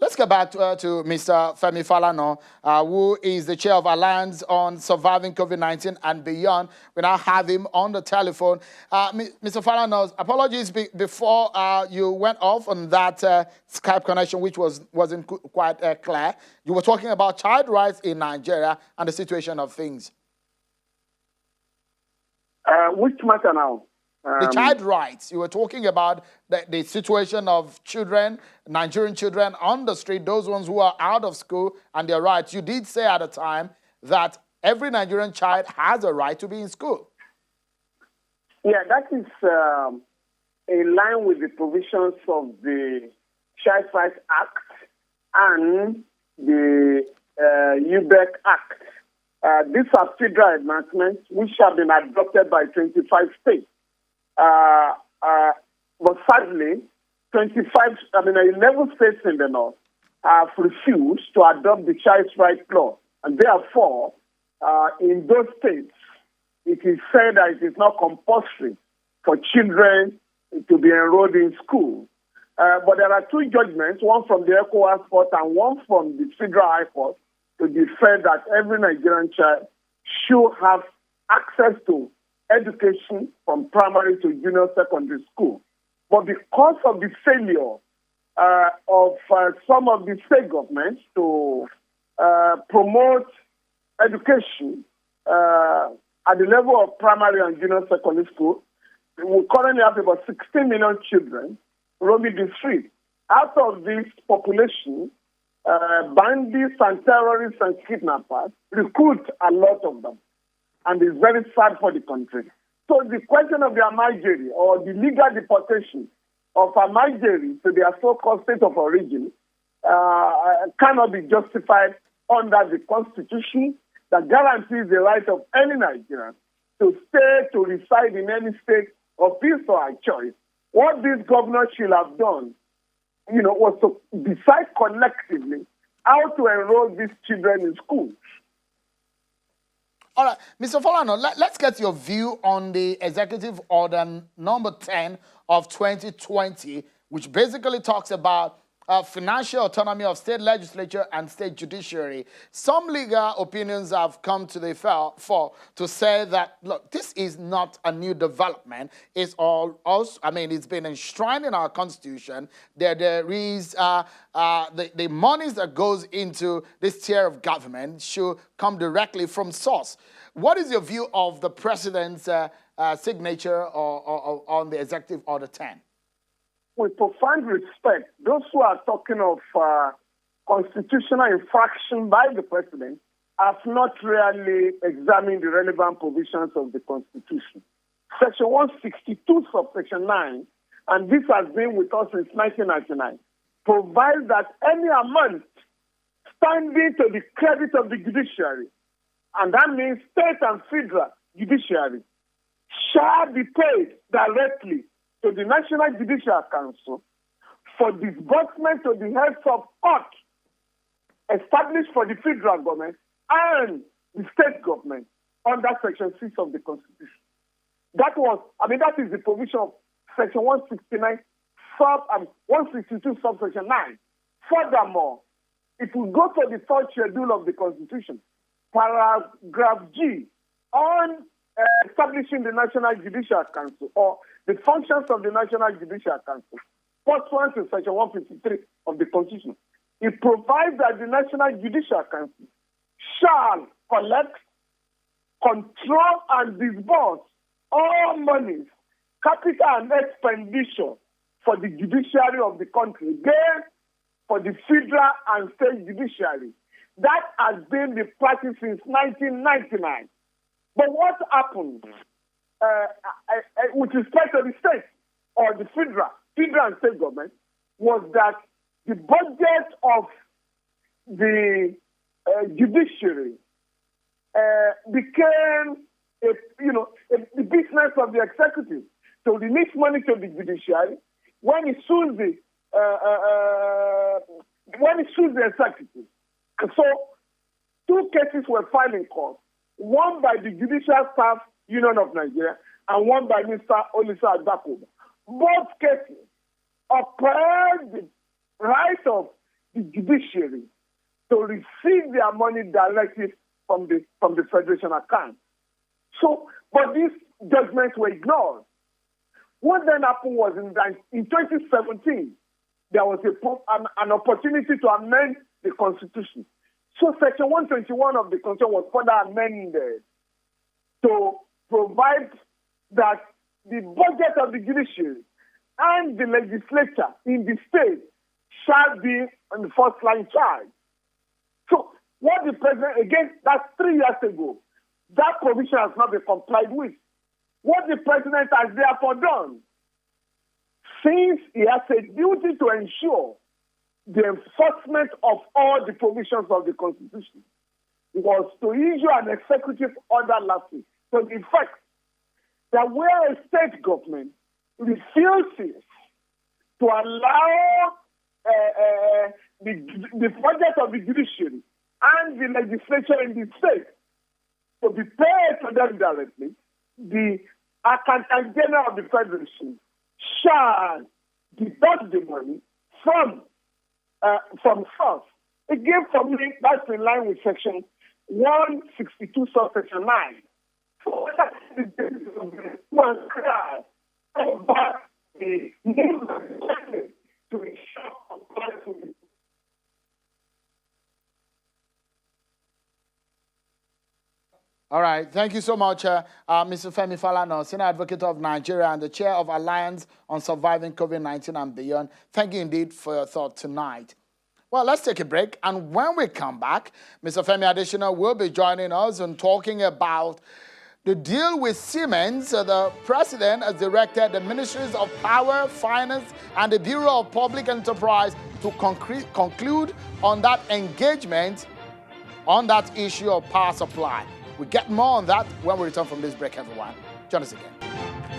Let's get back to Mr. Femi Falana, who is the chair of Alliance on Surviving COVID-19 and Beyond. We now have him on the telephone. Mr. Falana, apologies before you went off on that Skype connection, which wasn't quite clear. You were talking about child rights in Nigeria and the situation of things. Which matter now? The child rights. You were talking about the situation of children, Nigerian children on the street, those ones who are out of school and their rights. You did say at the time that every Nigerian child has a right to be in school. Yeah, that is in line with the provisions of the Child Rights Act and the UBEC Act. These are federal enactments which have been adopted by 25 states. But sadly, 11 states in the north have refused to adopt the Child Rights Law. And therefore, in those states, it is said that it is not compulsory for children to be enrolled in school. But there are two judgments, one from the ECOWAS Court and one from the Federal High Court, to declare that every Nigerian child should have access to education from primary to junior secondary school. But because of the failure of some of the state governments to promote education at the level of primary and junior secondary school, we currently have about 16 million children roaming the street. Out of this population, bandits and terrorists and kidnappers recruit a lot of them. And it's very sad for the country. So the question of the Amajiri or the legal deportation of Amajiri to their so-called state of origin cannot be justified under the Constitution that guarantees the right of any Nigerian to stay, to reside in any state of his or her choice. What this governor should have done, was to decide collectively how to enroll these children in schools. All right, Mr. Falana, let's get your view on the Executive Order number 10 of 2020, which basically talks about financial autonomy of state legislature and state judiciary. Some legal opinions have come to the fore to say that, look, this is not a new development. It's it's been enshrined in our Constitution. There is the monies that goes into this tier of government should come directly from source. What is your view of the president's signature on the Executive Order 10? With profound respect, those who are talking of constitutional infraction by the president have not really examined the relevant provisions of the Constitution. Section 162, subsection 9, and this has been with us since 1999, provides that any amount standing to the credit of the judiciary, and that means state and federal judiciary, shall be paid directly to the National Judicial Council for disbursement to the heads of court established for the federal government and the state government under Section 6 of the Constitution. That is the provision of Section 169, 162, subsection 9. Furthermore, if we go to the third schedule of the Constitution, paragraph G, on establishing the National Judicial Council or the functions of the National Judicial Council, pursuant to Section 153 of the Constitution, it provides that the National Judicial Council shall collect, control, and disburse all monies, capital and expenditure for the judiciary of the country, again, for the federal and state judiciary. That has been the practice since 1999. But what happened with respect to the state or the federal and state government was that the budget of the judiciary became the business of the executive. So release money to the judiciary when it suits the executive. And so 2 cases were filed in court. One by the Judicial Staff Union of Nigeria and one by Mr. Olisa Adakoba. Both cases upheld the right of the the judiciary to receive their money directly from the Federation account. So, but these judgments were ignored. What then happened was in 2017, there was an opportunity to amend the Constitution. So Section 121 of the Constitution was further amended to provide that the budget of the judiciary and the legislature in the state shall be on the first line charge. So what the president, again, that's 3 years ago, that provision has not been complied with. What the president has therefore done, since he has a duty to ensure the enforcement of all the provisions of the Constitution, was to issue an executive order last week to the effect that where a state government refuses to allow the budget of the judiciary and the legislature in the state to be paid to them directly, the Accountant General of the Federation shall deduct the money from source. Again, for me, that's in line with Section 162, subsection 9. So that is one cry about the name of the president to ensure compliance with it. All right. Thank you so much, Mr. Femi Falana, Senior Advocate of Nigeria and the Chair of Alliance on Surviving COVID-19 and Beyond. Thank you indeed for your thought tonight. Well, let's take a break. And when we come back, Mr. Femi Adesina will be joining us and talking about the deal with Siemens. The president has directed the Ministries of Power, Finance, and the Bureau of Public Enterprise to conclude on that engagement on that issue of power supply. We'll get more on that when we return from this break, everyone. Join us again.